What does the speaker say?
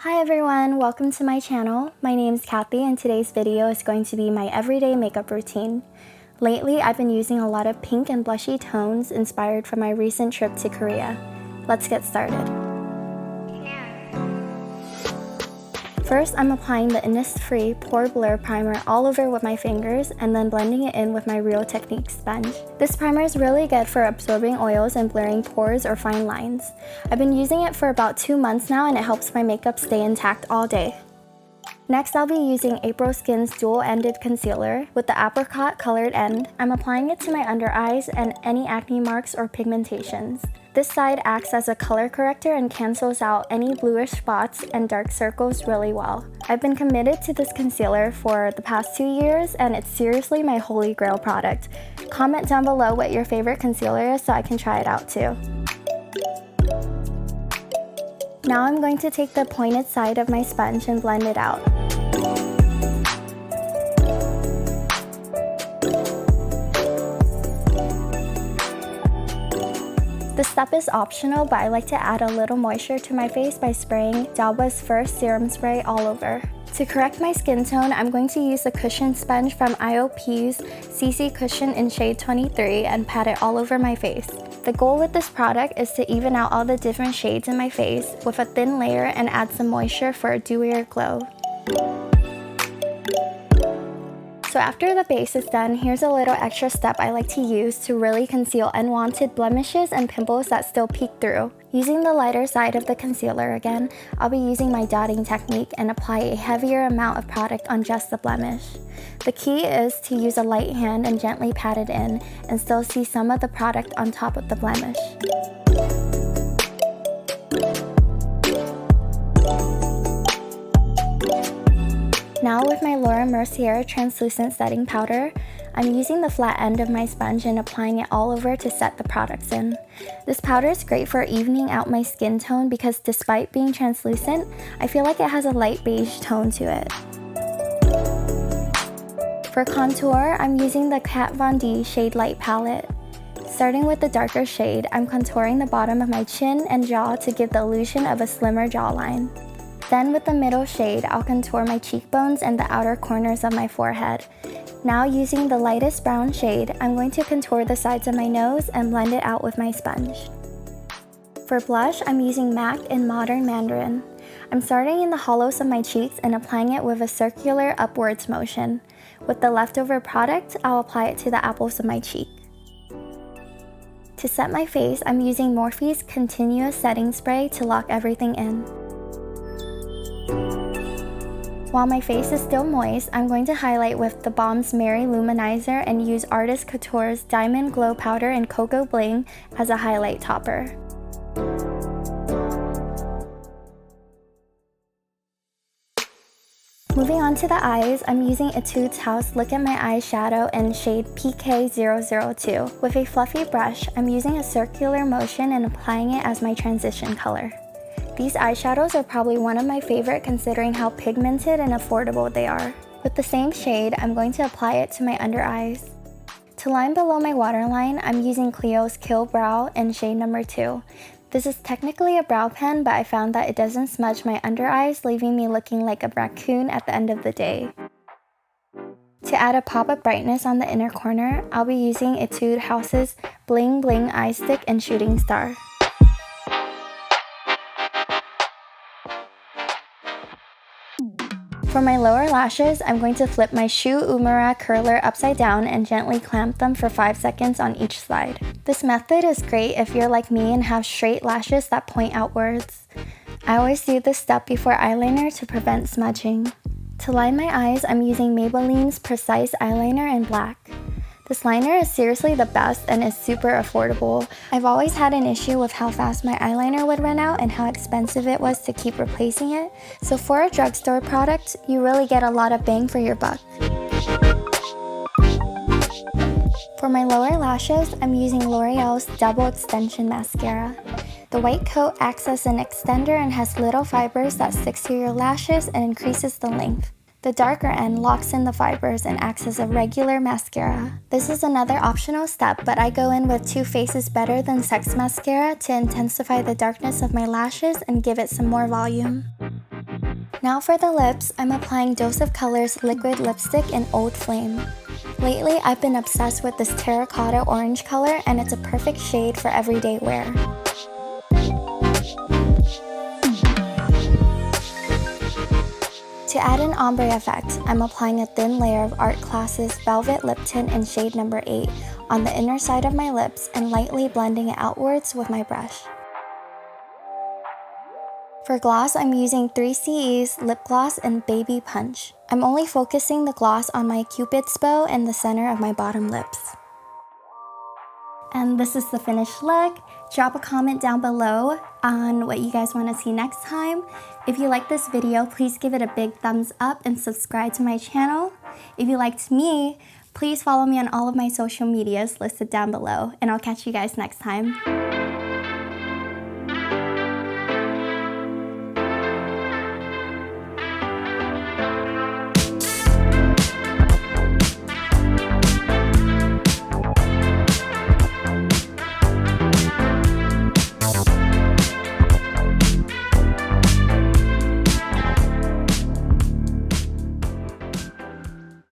Hi everyone, welcome to my channel. My name is Kathy and today's video is going to be my everyday makeup routine. Lately, I've been using a lot of pink and blushy tones inspired from my recent trip to Korea. Let's get started. First, I'm applying the Innisfree Pore Blur Primer all over with my fingers and then blending it in with my Real Technique sponge. This primer is really good for absorbing oils and blurring pores or fine lines. I've been using it for about 2 months now and it helps my makeup stay intact all day. Next, I'll be using AprilSkin's dual-ended concealer with the apricot colored end. I'm applying it to my under eyes and any acne marks or pigmentations. This side acts as a color corrector and cancels out any bluish spots and dark circles really well. I've been committed to this concealer for the past 2 years and it's seriously my holy grail product. Comment down below what your favorite concealer is so I can try it out too. Now I'm going to take the pointed side of my sponge and blend it out. This step is optional, but I like to add a little moisture to my face by spraying Dalba's first serum spray all over. To correct my skin tone, I'm going to use the cushion sponge from Iope's CC Cushion in shade 23 and pat it all over my face. The goal with this product is to even out all the different shades in my face with a thin layer and add some moisture for a dewier glow. So after the base is done, here's a little extra step I like to use to really conceal unwanted blemishes and pimples that still peek through. Using the lighter side of the concealer again, I'll be using my dotting technique and apply a heavier amount of product on just the blemish. The key is to use a light hand and gently pat it in and still see some of the product on top of the blemish. Now with my Mercier translucent setting powder, I'm using the flat end of my sponge and applying it all over to set the products in. This powder is great for evening out my skin tone because despite being translucent, I feel like it has a light beige tone to it. For contour, I'm using the Kat Von D Shade Light palette. Starting with the darker shade, I'm contouring the bottom of my chin and jaw to give the illusion of a slimmer jawline. Then with the middle shade, I'll contour my cheekbones and the outer corners of my forehead. Now using the lightest brown shade, I'm going to contour the sides of my nose and blend it out with my sponge. For blush, I'm using MAC in Modern Mandarin. I'm starting in the hollows of my cheeks and applying it with a circular upwards motion. With the leftover product, I'll apply it to the apples of my cheek. To set my face, I'm using Morphe's Continuous Setting Spray to lock everything in. While my face is still moist, I'm going to highlight with the Balm's Merry Louminuzer and use Artist Couture's Diamond Glow Powder in Coco Bling as a highlight topper. Moving on to the eyes, I'm using Etude's House Look at My Eyeshadow in shade PK002. With a fluffy brush, I'm using a circular motion and applying it as my transition color. These eyeshadows are probably one of my favorite considering how pigmented and affordable they are. With the same shade, I'm going to apply it to my under eyes. To line below my waterline, I'm using Clio's Kill Brow in shade number 2. This is technically a brow pen, but I found that it doesn't smudge my under eyes, leaving me looking like a raccoon at the end of the day. To add a pop of brightness on the inner corner, I'll be using Etude House's Bling Bling Eye Stick in Shooting Star. For my lower lashes, I'm going to flip my Shu Uemura curler upside down and gently clamp them for 5 seconds on each side. This method is great if you're like me and have straight lashes that point outwards. I always do this step before eyeliner to prevent smudging. To line my eyes, I'm using Maybelline's Precise Eyeliner in black. This liner is seriously the best and is super affordable. I've always had an issue with how fast my eyeliner would run out and how expensive it was to keep replacing it. So for a drugstore product, you really get a lot of bang for your buck. For my lower lashes, I'm using L'Oreal's Double Extension Mascara. The white coat acts as an extender and has little fibers that sticks to your lashes and increases the length. The darker end locks in the fibers and acts as a regular mascara. This is another optional step, but I go in with Too Faced's Better Than Sex mascara to intensify the darkness of my lashes and give it some more volume. Now for the lips, I'm applying Dose of Colors Liquid Lipstick in Old Flame. Lately, I've been obsessed with this terracotta orange color, and it's a perfect shade for everyday wear. To add an ombre effect, I'm applying a thin layer of Art Class's Velvet Lip Tint in shade number 8 on the inner side of my lips and lightly blending it outwards with my brush. For gloss, I'm using 3CE's Lip Gloss in Baby Punch. I'm only focusing the gloss on my Cupid's bow and the center of my bottom lips. And this is the finished look. Drop a comment down below on what you guys want to see next time. If you like this video, please give it a big thumbs up and subscribe to my channel. If you liked me, please follow me on all of my social medias listed down below, and I'll catch you guys next time.